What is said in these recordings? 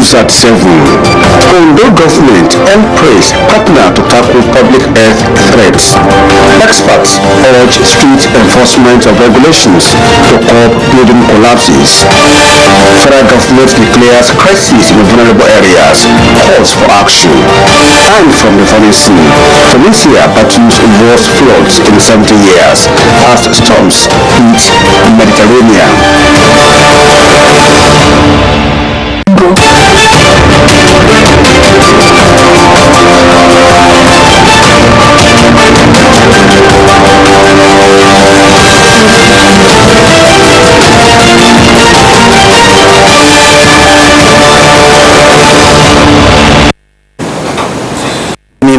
News at 7. Ondo government and praise partner to tackle public health threats. Experts urge strict enforcement of regulations to curb building collapses. Federal government declares crisis in vulnerable areas, calls for action. And from the foreign scene, Tunisia battles worst floods in 70 years as storms hit the Mediterranean.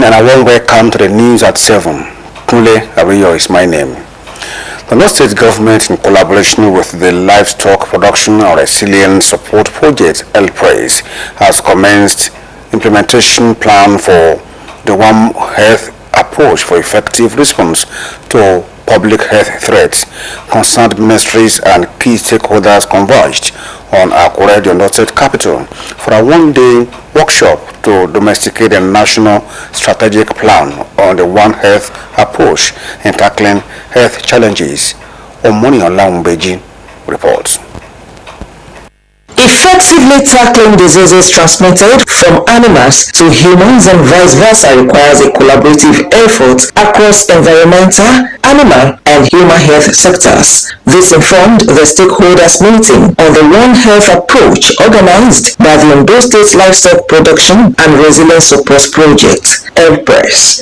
And a warm welcome to the news at 7. Kule Abiyo is my name. The North State government, in collaboration with the Livestock Production and Resilience Support Project, LPRAISE, has commenced implementation plan for the One Health approach for effective response to public health threats. Concerned ministries and key stakeholders converged on Akure, the North State capital, for a one-day workshop to domesticate a national strategic plan on the One Health approach in tackling health challenges. Omoni Olaumbeji reports. Effectively tackling diseases transmitted from animals to humans and vice versa requires a collaborative effort across environmental, animal, and human health sectors. This informed the stakeholders meeting on the One Health approach organized by the Ondo State Livestock Production and Resilience Support Project, LPRAISE.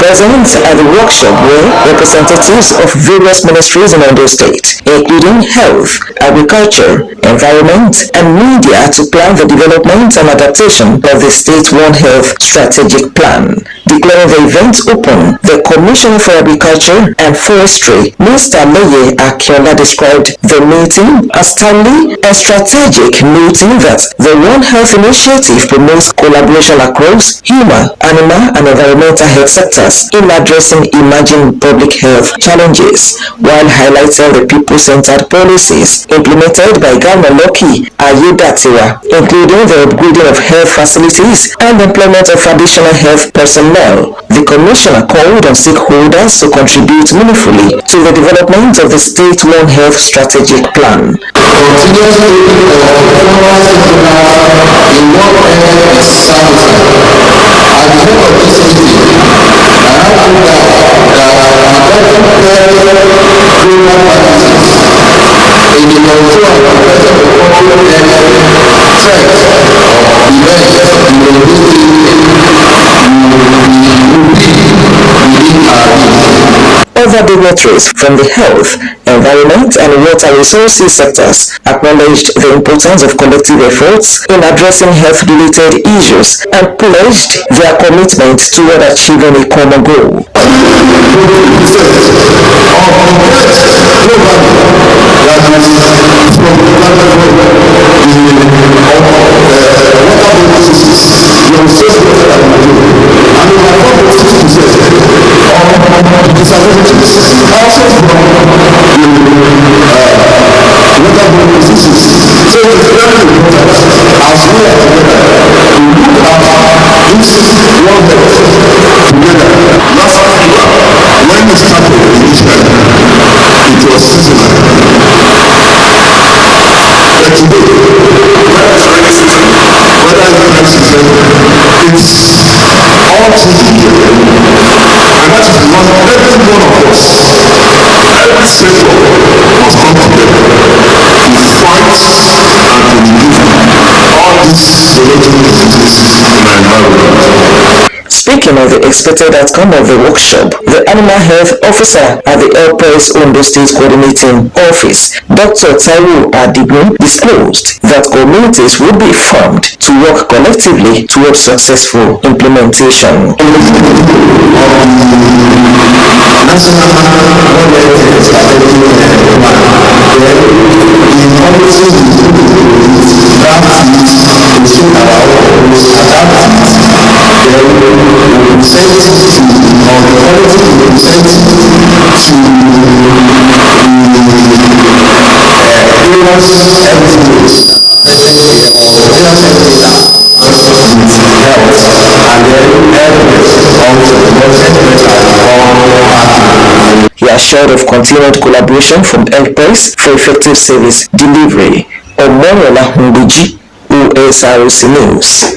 Present at the workshop were representatives of various ministries in Ondo State, including health, agriculture, environment, and media, to plan the development and adaptation of the State One Health strategic plan. Declaring the event open, the Commissioner for Agriculture and Forestry, Mr. Leye Akiola, described the meeting as timely and strategic, noting that the One Health initiative promotes collaboration across human, animal, and environmental health sectors in addressing emerging public health challenges, while highlighting the people-centered policies implemented by Governor Loki Ayedatiwa, including the upgrading of health facilities and employment of additional health personnel. The Commissioner called on stakeholders to contribute meaningfully to the development of the State One Health strategic plan. Other dignitaries from the health, environment, and water resources sectors acknowledged the importance of collective efforts in addressing health-related issues and pledged their commitment toward achieving a common goal. Speaking of the expected outcome of the workshop, the Animal Health Officer at the LPRAISE Ondo State Coordinating Office, Dr. Taiwo Adigun, disclosed that communities would be formed to work collectively towards successful implementation. Consent to He assured of continued collaboration from Elpers for effective service delivery. Omorola Hunguji, Osrc News.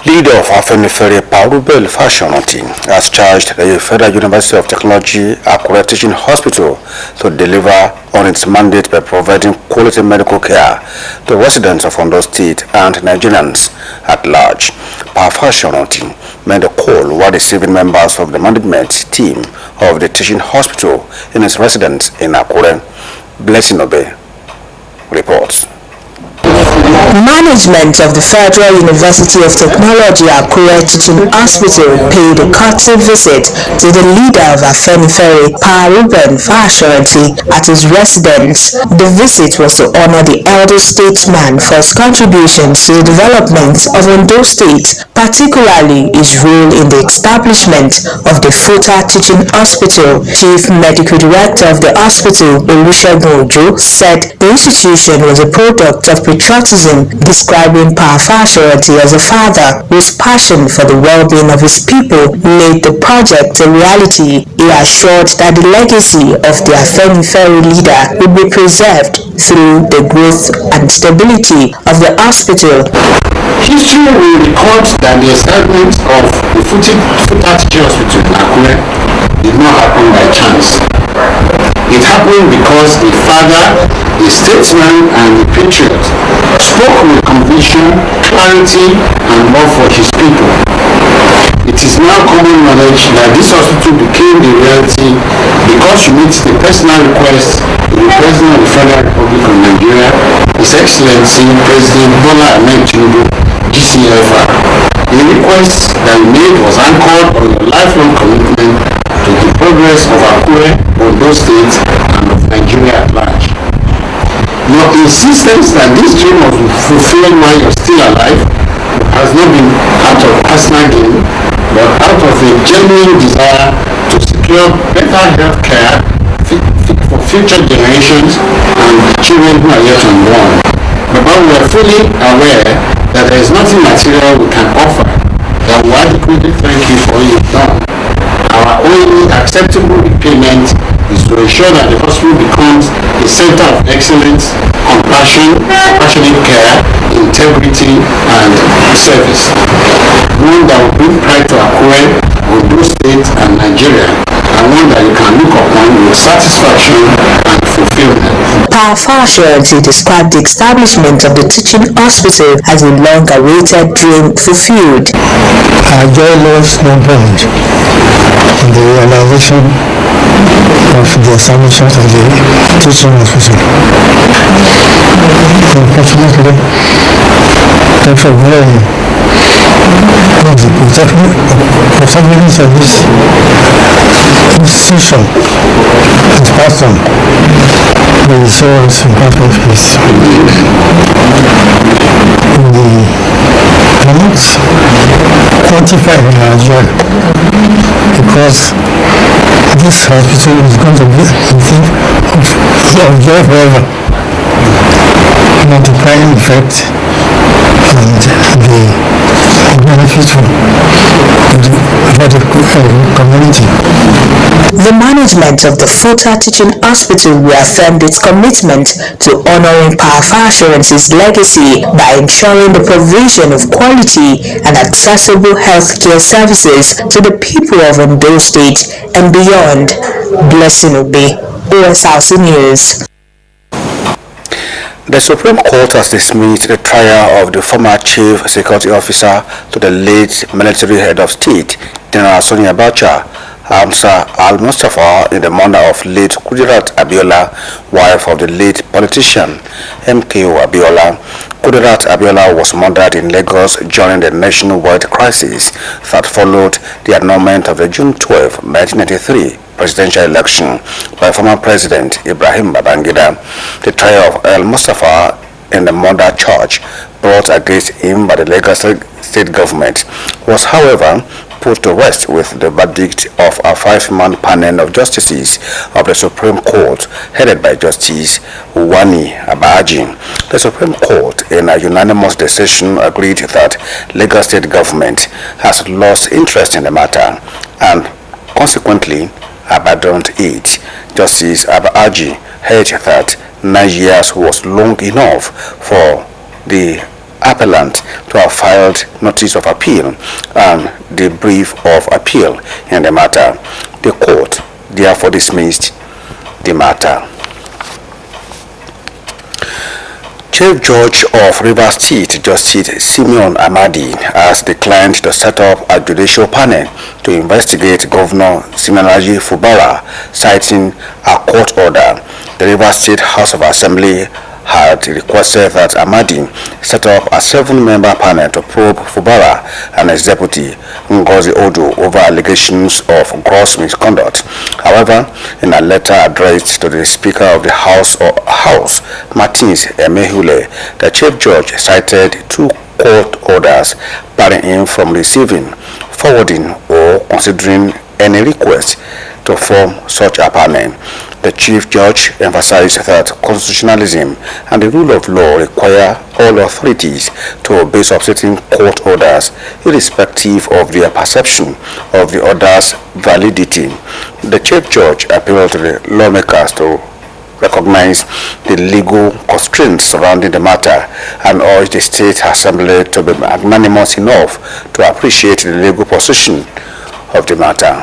Leader of Afenifere Paulubel Fashionati has charged the Federal University of Technology Akure Teaching Hospital to deliver on its mandate by providing quality medical care to residents of Ondo State and Nigerians at large. Fashionati made a call while receiving members of the management team of the teaching hospital in its residence in Akure. Blessing Obe reports. Management of the Federal University of Technology Akure Teaching Hospital paid a courtesy visit to the leader of Afenifere, Ruben Fashoranti, at his residence. The visit was to honor the elder statesman for his contributions to the development of Ondo State, particularly his role in the establishment of the FUTA Teaching Hospital. Chief Medical Director of the hospital, Olusegun Ojo, said the institution was a product of patriotism, describing Fashoranti as a father whose passion for the well-being of his people made the project a reality. He assured that the legacy of the Afenifere leader would be preserved through the growth and stability of the hospital. History will record that the establishment of the FUTA Teaching Hospital in Akure did not happen by chance. It happened because a father, a statesman, and a patriot spoke with conviction, clarity, and love for his people. It is now common knowledge that this hospital became the reality because you meet the personal request of the President of the Federal Republic of Nigeria, His Excellency President Bola Ahmed Tinubu, GCFR. The request that you made was anchored on your lifelong commitment to the progress of Akure, Ondo State, and of Nigeria at large. Your insistence that this dream was fulfilled while you're still alive has not been out of personal gain, but out of a genuine desire to secure better health care for future generations and children who are yet unborn. But we are fully aware that there is nothing material we can offer that will adequately thank you for all you've done. Our only acceptable repayment is to ensure that the hospital becomes a center of excellence, compassionate care, integrity, and service. One that will bring pride to Akure, Ondo State, and Nigeria, and one that you can look upon with satisfaction and fulfillment. Fashoranti described the establishment of the teaching hospital as a long-awaited dream fulfilled. Our joy loves no bound in the realization of the establishment of the teaching hospital. Unfortunately, Dr. Gray of the protagonist of this institution has passed on. May his soul rest in perfect peace. We cannot quantify our joy because this hospital is going to be a thing of joy forever. Multiplying effect and the benefit for the community. The management of the FUTA Teaching Hospital reaffirmed its commitment to honoring Fashoranti's legacy by ensuring the provision of quality and accessible healthcare services to the people of Ondo State and beyond. Blessing Obe, Osrc News. The Supreme Court has dismissed the trial of the former Chief Security Officer to the late military head of state, General Sani Abacha, Hamza Al-Mustafa, in the murder of late Kudirat Abiola, wife of the late politician MKO Abiola. Kudirat Abiola was murdered in Lagos during the nationwide crisis that followed the annulment of the June 12, 1993 presidential election by former President Ibrahim Babangida. The trial of Al-Mustafa in the murder charge brought against him by the Lagos state government was, however, put to rest with the verdict of a 5-man panel of justices of the Supreme Court headed by Justice Wani Abaji. The Supreme Court, in a unanimous decision, agreed that Lagos State government has lost interest in the matter and consequently abandoned it. Justice Abaji held that 9 years was long enough for the appellant to have filed notice of appeal and the brief of appeal in the matter. The court therefore dismissed the matter. Chief Judge of Rivers State, Justice Simeon Amadi, has declined to set up a judicial panel to investigate Governor Siminalayi Fubara, citing a court order. The Rivers State House of Assembly had requested that Amadi set up a 7-member panel to probe Fubara and his deputy Ngozi Odu over allegations of gross misconduct. However, in a letter addressed to the Speaker of the House, Martins Emehule, the Chief Judge cited 2 court orders barring him from receiving, forwarding, or considering any request to form such a panel. The Chief Judge emphasized that constitutionalism and the rule of law require all authorities to obey substituting court orders, irrespective of their perception of the order's validity. The Chief Judge appealed to the lawmakers to recognize the legal constraints surrounding the matter and urged the State Assembly to be magnanimous enough to appreciate the legal position of the matter.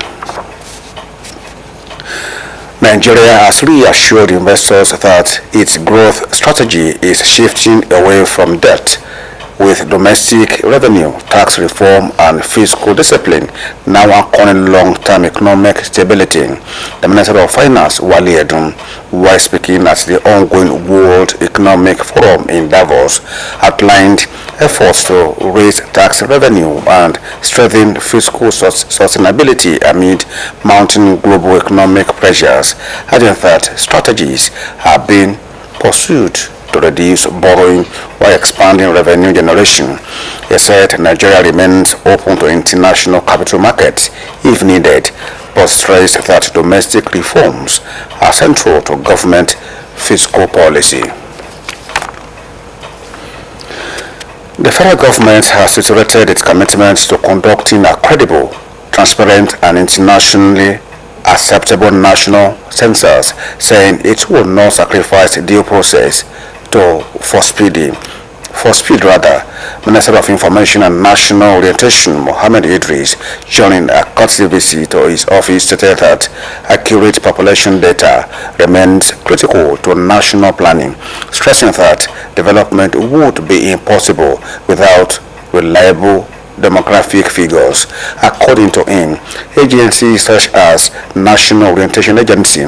Nigeria has reassured investors that its growth strategy is shifting away from debt, with domestic revenue, tax reform, and fiscal discipline now anchoring long-term economic stability. The Minister of Finance, Wale Edun, while speaking at the ongoing World Economic Forum in Davos, outlined efforts to raise tax revenue and strengthen fiscal sustainability amid mounting global economic pressures, adding that strategies are being pursued to reduce borrowing while expanding revenue generation. He said Nigeria remains open to international capital markets if needed, but stressed that domestic reforms are central to government fiscal policy. The federal government has reiterated its commitment to conducting a credible, transparent, and internationally acceptable national census, saying it will not sacrifice due process for speed. Minister of Information and National Orientation Mohammed Idris, during a courtesy visit to his office, stated that accurate population data remains critical to national planning, stressing that development would be impossible without reliable demographic figures. According to him, agencies such as National Orientation Agency,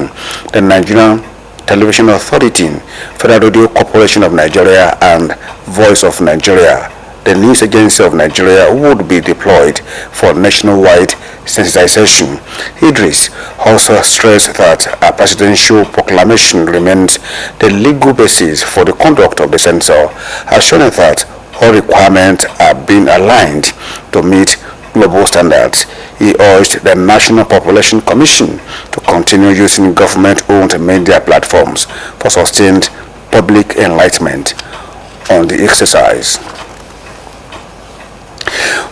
the Nigerian Television Authority, Federal Radio Corporation of Nigeria, and Voice of Nigeria, the News Agency of Nigeria, would be deployed for nationwide sensitization. Idris also stressed that a presidential proclamation remains the legal basis for the conduct of the census, assuring that all requirements are being aligned to meet global standards. He urged the National Population Commission to continue using government-owned media platforms for sustained public enlightenment on the exercise.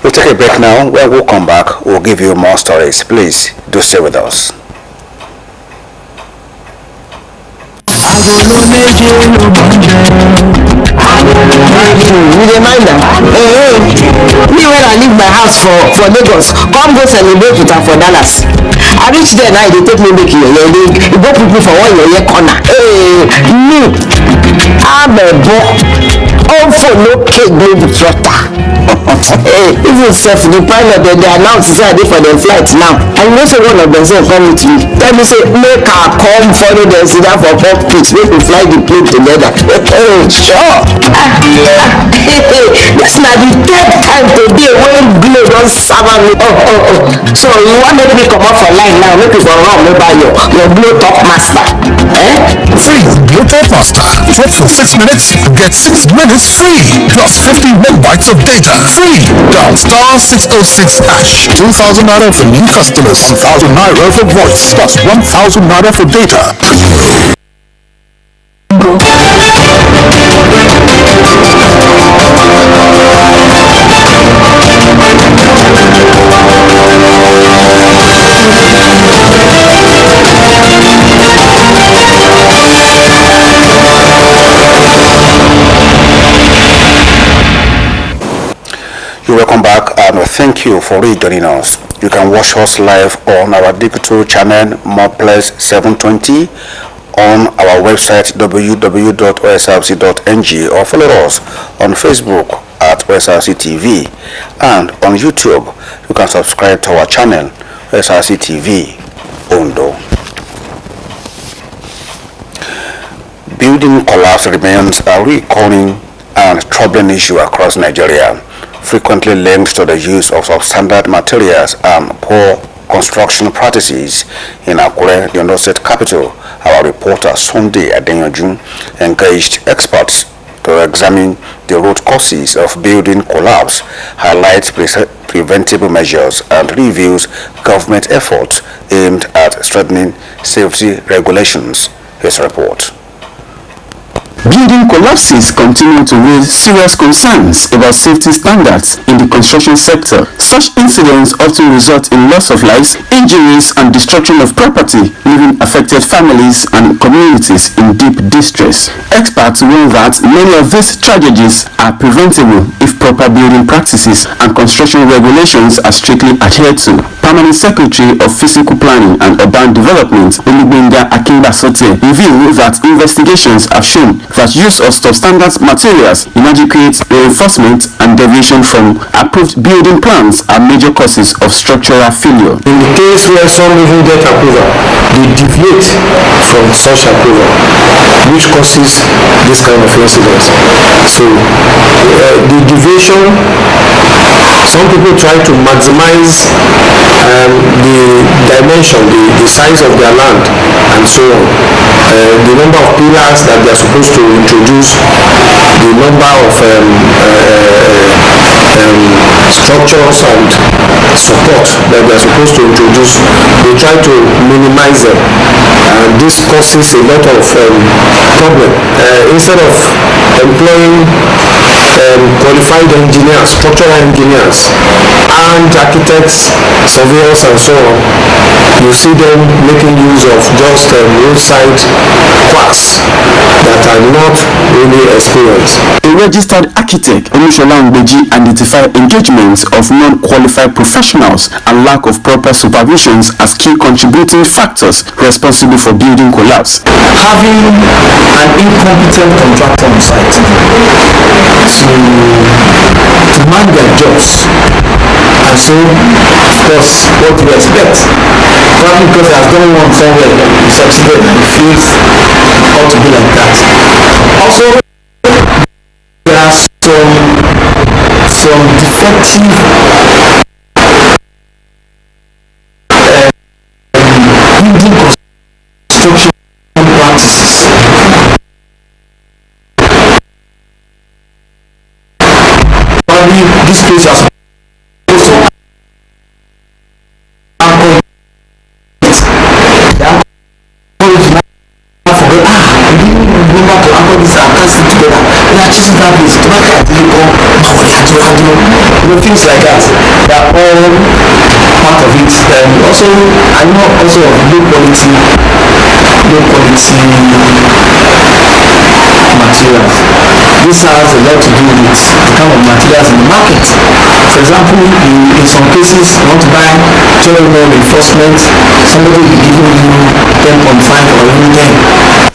We'll take a break now. When we'll come back, we'll give you more stories. Please do stay with us. You dey mind am? Me when I leave my house for Lagos, come go celebrate with am for Dallas. I reach there now, they take me make yeye leg. You go put me for one yeye corner. Me, Abebo, also no cake no be flutter. Even self the pilot they announce say I dey for the flight now. And you know say one of them say come with me. Tell me say make her come follow them sit down for cockpit, make we fly the plane together. Sure. This na the 3rd time today when Glo don serve me. So you wan make me comot for line now, make you for run me by your Glo Talk Master. Free Glo Talk Master. Talk for 6 minutes, get 6 minutes is free, plus 50 megabytes of data. Free! Dial *606#. 2,000 naira for new customers, 1,000 naira for voice, plus 1,000 naira for data. Welcome back and thank you for rejoining us. You can watch us live on our digital channel Moreplace 720 on our website www.osrc.ng or follow us on Facebook at Osrc TV, and on YouTube you can subscribe to our channel Osrc TV Ondo. Building collapse remains a recurring and troubling issue across Nigeria, frequently linked to the use of substandard materials and poor construction practices. In Akure, the Ondo State capital, our reporter Sunday Adenyojun engaged experts to examine the root causes of building collapse, highlight preventable measures, and reviews government efforts aimed at strengthening safety regulations. His report. Building collapses continue to raise serious concerns about safety standards in the construction sector. Such incidents often result in loss of lives, injuries, and destruction of property, leaving affected families and communities in deep distress. Experts warn that many of these tragedies are preventable if proper building practices and construction regulations are strictly adhered to. Permanent Secretary of Physical Planning and Urban Development, Olubinga Akinbasote, revealed that investigations have shown that use of substandard materials, inadequate reinforcement, and deviation from approved building plans are major causes of structural failure. In the case where some even get approval, they deviate from such approval, which causes this kind of incidents. So the deviation, some people try to maximize the dimension, the size of their land, and so on. The number of pillars that they are supposed to introduce, the number of structures and support that they are supposed to introduce, they try to minimize them, and this causes a lot of problem. Instead of employing qualified engineers, structural engineers, and architects, surveyors, and so on, you see them making use of just roadside quacks that are not really experienced. A registered architect, Olushola Ngbeji, identified engagements of non-qualified professionals and lack of proper supervisions as key contributing factors responsible for building collapse. Having an incompetent contractor on site to man their jobs, and so, of course, what do you expect? Probably because he has done one somewhere, he succeeded, and he feels it ought to be like that. Also, there are some defective building construction practices. Probably this place has things like that. They are all part of it. Also, I know also of low quality materials. This has a lot to do with the kind of materials in the market. For example, in some cases, you want to buy 12 reinforcement, somebody will be giving you 10.5 or even 10.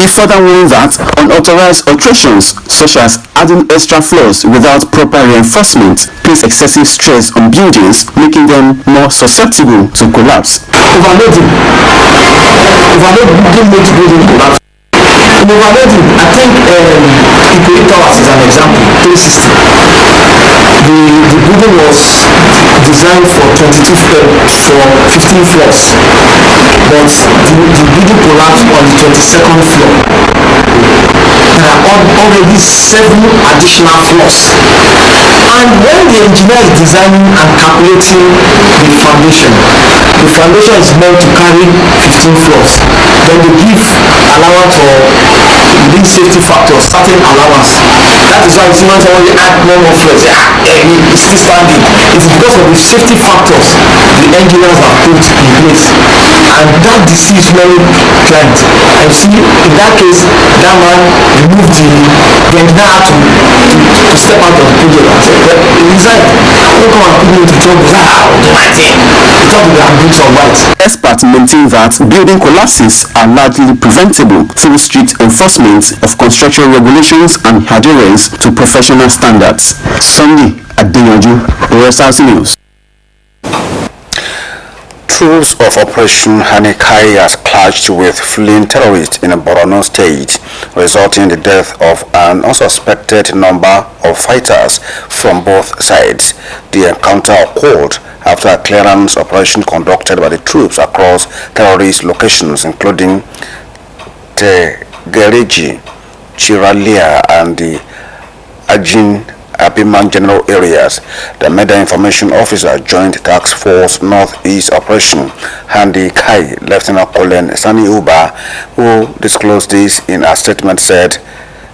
It further warned that unauthorized alterations, such as adding extra floors without proper reinforcement, place excessive stress on buildings, making them more susceptible to collapse. Overloading makes building collapse. Overloading, I think Ikoyi Towers is an example. 360. The building was designed for 15 floors, but the building collapsed on the 22nd floor. there are already 7 additional floors. And when the engineer is designing and calculating the foundation is meant to carry 15 floors. Then they give allowance for these safety factors, certain allowance. That is why you see when somebody add more floors, it's still standing. It's because of the safety factors the engineers have put in place. And that deceives many clients. And you see, in that case, that man removed the engineer had to step out of the project and say, well, he's like, don't come and put me into trouble. I'll do my thing. He thought we are doing some rights. Experts maintain that building collapses are largely preventable through strict enforcement of construction regulations and adherence to professional standards. Sunday Adeyanju, Osrc News. Troops of Operation Hanikai has clashed with fleeing terrorists in Borno State, resulting in the death of an unsuspected number of fighters from both sides. The encounter occurred after a clearance operation conducted by the troops across terrorist locations including Tegereji, Chiralia and the Ajin Abiman general areas. The Media Information Officer Joint Task Force Northeast Operation Handi Kai, Lieutenant Colonel Sani Uba, who disclosed this in a statement, said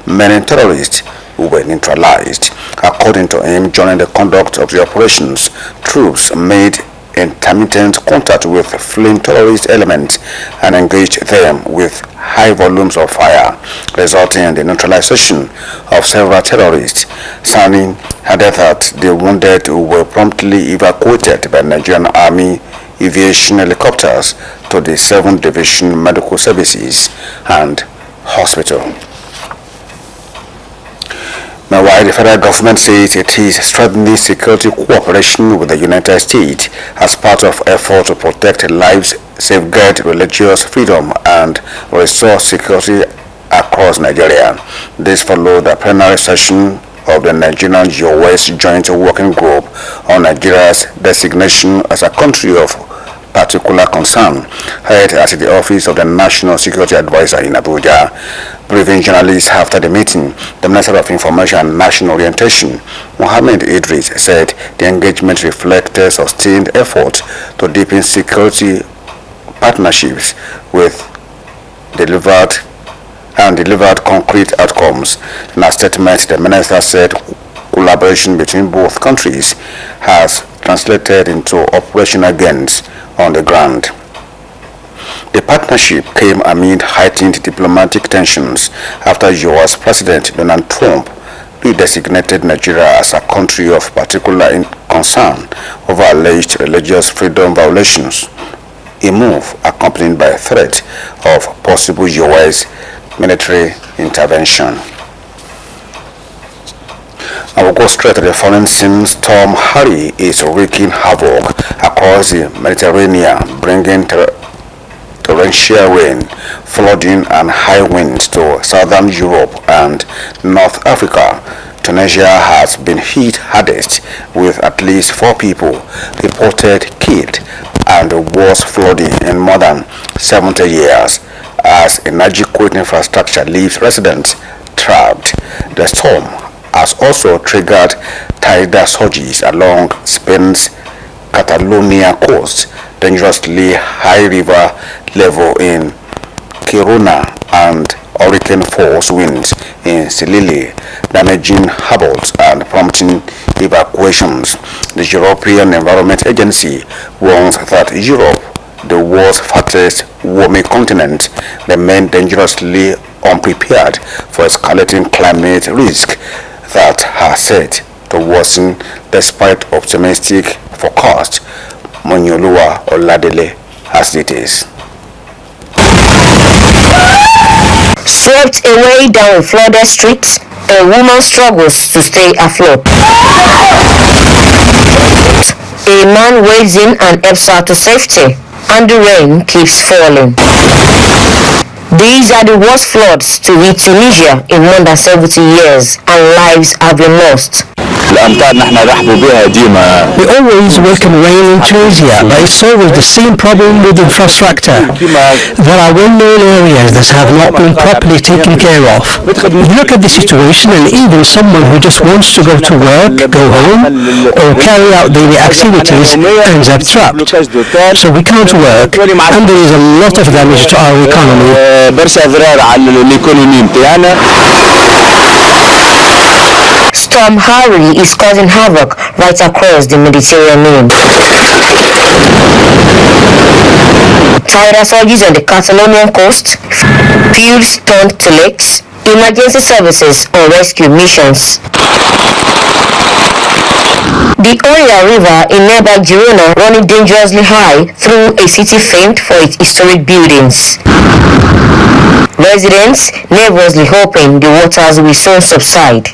many terrorists were neutralized. According to him, during the conduct of the operations, troops made intermittent contact with fleeing terrorist elements and engaged them with high volumes of fire, resulting in the neutralization of several terrorists. Sani added that the wounded were promptly evacuated by Nigerian Army aviation helicopters to the 7th Division Medical Services and Hospital. Meanwhile, the federal government says it is strengthening security cooperation with the United States as part of effort to protect lives, safeguard religious freedom, and restore security across Nigeria. This followed the plenary session of the Nigerian-US Joint Working Group on Nigeria's designation as a country of particular concern, held at the office of the National Security Advisor in Abuja. Briefing journalists after the meeting, the Minister of Information and National Orientation, Mohammed Idris, said the engagement reflected sustained effort to deepen security partnerships with delivered concrete outcomes. In a statement, the minister said collaboration between both countries has translated into operational gains on the ground. The partnership came amid heightened diplomatic tensions after U.S. President Donald Trump redesignated Nigeria as a country of particular concern over alleged religious freedom violations, a move accompanied by a threat of possible U.S. military intervention. I will go straight to the foreign scene. Storm Harry is wreaking havoc across the Mediterranean, bringing torrential rain, flooding and high winds to southern Europe and North Africa. Tunisia has been hit hardest, with at least 4 people reported killed and the worst flooding in more than 70 years as inadequate infrastructure leaves residents trapped. The storm has also triggered tidal surges along Spain's Catalonia coast, dangerously high river level in Kiruna, and hurricane force winds in Sicily, damaging harbors and prompting evacuations. The European Environment Agency warns that Europe, the world's fastest warming continent, remains dangerously unprepared for escalating climate risk that are set to worsen despite optimistic forecast. Monyoluwa Oladele has details. Swept away down flooded streets, a woman struggles to stay afloat. A man wades in and helps her to safety, and the rain keeps falling. These are the worst floods to hit Tunisia in more than 70 years, and lives have been lost. We always welcome rain in Tunisia, but it's always the same problem with infrastructure. There are well-known areas that have not been properly taken care of. We look at the situation, and even someone who just wants to go to work, go home, or carry out daily activities ends up trapped. So we can't work, and there is a lot of damage to our economy. Storm Harry is causing havoc right across the Mediterranean. Tidal surges on the Catalonian coast, fields turned to lakes, emergency services on rescue missions. The Oya River in nearby Girona running dangerously high through a city famed for its historic buildings. Residents nervously hoping the waters will soon subside.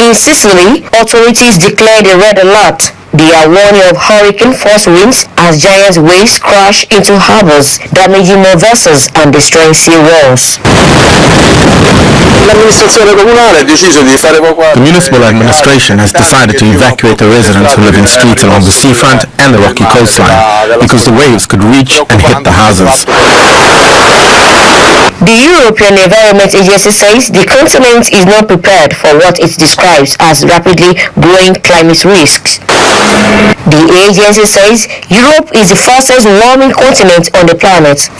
In Sicily, authorities declared a red alert. They are warning of hurricane-force winds as giant waves crash into harbors, damaging more vessels and destroying sea walls. The municipal administration has decided to evacuate the residents who live in streets along the seafront and the rocky coastline because the waves could reach and hit the houses. The European Environment Agency says the continent is not prepared for what it describes as rapidly growing climate risks. The agency says Europe is the fastest warming continent on the planet.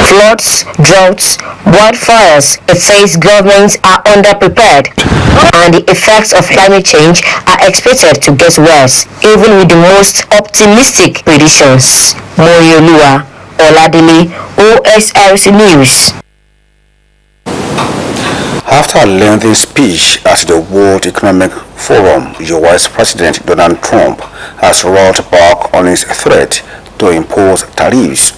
Floods, droughts, wildfires, it says governments are underprepared, and the effects of climate change are expected to get worse, even with the most optimistic predictions. Moyolua Oladili, Osrc News. After a lengthy speech at the World Economic Forum, US President Donald Trump has rolled back on his threat to impose tariffs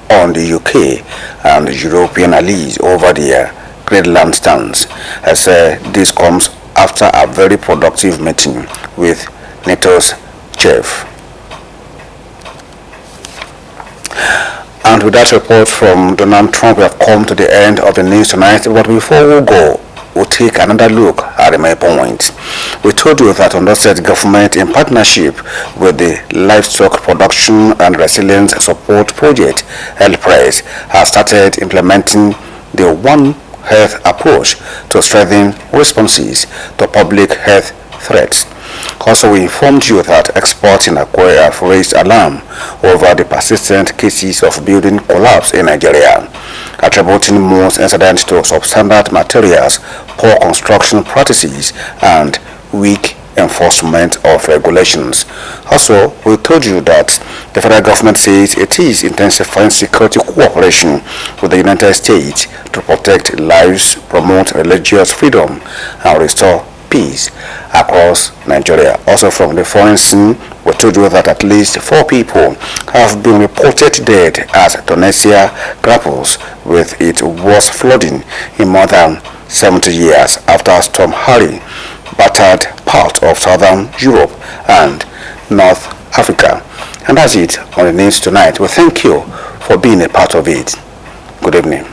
on the UK and European allies over their Greenland stance. As this comes after a very productive meeting with NATO's chief. And with that report from Donald Trump, we have come to the end of the news tonight. But before we go, we'll take another look at the main points. We told you that Osrc government, in partnership with the Livestock Production and Resilience Support Project, HealthPress, has started implementing the One Health approach to strengthen responses to public health threats. Also, we informed you that experts in Akure have raised alarm over the persistent cases of building collapse in Nigeria, attributing most incidents to substandard materials, poor construction practices, and weak enforcement of regulations. Also, we told you that the federal government says it is intensifying security cooperation with the United States to protect lives, promote religious freedom, and restore peace across Nigeria. Also, from the foreign scene, we told you that at least 4 people have been reported dead as Tunisia grapples with its worst flooding in more than 70 years after Storm Harry battered part of southern Europe and North Africa. And that's it on the news tonight. We thank you for being a part of it. Good evening.